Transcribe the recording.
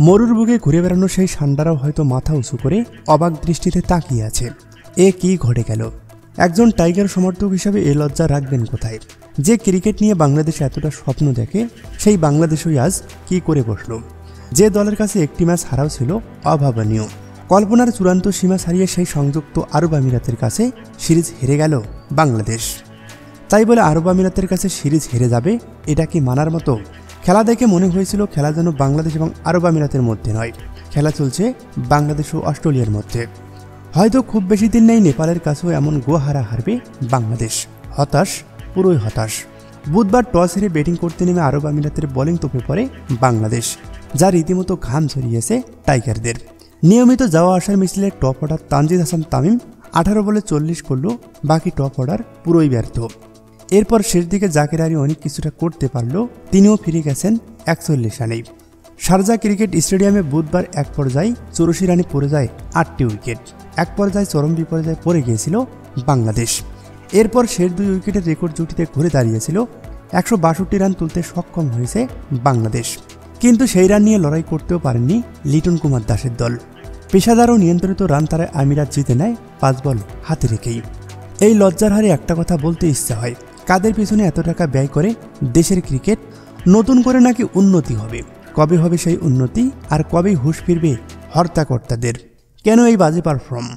মরুর বুকে ঘুরে বেড়ানো সেই ষান্ডারাও হয়তো মাথা উঁচু করে অবাক দৃষ্টিতে তাকিয়ে আছে। এ কি ঘটে গেল? একজন টাইগার সমর্থক হিসাবে এ লজ্জা রাখবেন কোথায়? যে ক্রিকেট নিয়ে বাংলাদেশ এতটা স্বপ্ন দেখে, সেই বাংলাদেশই আজ কি করে বসল? যে দলের কাছে একটি ম্যাচ হারাও ছিল অভাবনীয়, কল্পনার চূড়ান্ত সীমা ছাড়িয়ে সেই সংযুক্ত আরব আমিরাতের কাছে সিরিজ হেরে গেল বাংলাদেশ। তাই বলে আরব আমিরাতের কাছে সিরিজ হেরে যাবে, এটা কি মানার মতো? খেলা দেখে মনে হয়েছিল খেলা যেন বাংলাদেশ এবং আরব আমিরাতের মধ্যে নয়, খেলা চলছে বাংলাদেশ ও অস্ট্রেলিয়ার মধ্যে। হয়তো খুব বেশি দিন নেই নেপালের কাছেও এমন গোহারা হারবে বাংলাদেশ। হতাশ, পুরোই হতাশ। বুধবার টস হেরে ব্যাটিং করতে নেমে আরব আমিরাতের বোলিং তোপে পড়ে বাংলাদেশ, যা রীতিমতো ঘাম ঝরিয়েছে টাইগারদের। নিয়মিত যাওয়া আসার মিছিলে টপ অর্ডার তানজিদ হাসান তামিম 18 বলে 40 করল, বাকি টপ অর্ডার পুরোই ব্যর্থ। এরপর শেষ দিকে জাকের আলী অনেক কিছুটা করতে পারল, তিনিও ফিরে গেছেন 41 রানেই। শারজা ক্রিকেট স্টেডিয়ামে বুধবার এক পর্যায়ে 84 রানে পড়ে যায় 8টি উইকেট। এক পর্যায়ে চরম বিপর্যয়ে পড়ে গিয়েছিল বাংলাদেশ। এরপর শেষ 2 উইকেটের রেকর্ড জুটিতে ঘুরে দাঁড়িয়েছিল। 162 রান তুলতে সক্ষম হয়েছে বাংলাদেশ, কিন্তু সেই রান নিয়ে লড়াই করতেও পারেননি লিটন কুমার দাসের দল। পেশাদার ও নিয়ন্ত্রিত রান তারায় আমিরাত জিতে নেয় 5 বল হাতে রেখেই। এই লজ্জার হারে একটা কথা বলতে ইচ্ছা হয়, কাদের পিছনে এত টাকা ব্যয় করে দেশের ক্রিকেট? নতুন করে নাকি উন্নতি হবে? কবে হবে সেই উন্নতি? আর কবেই হুঁশ ফিরবে হর্তাকর্তাদের? কেন এই বাজে পারফর্ম?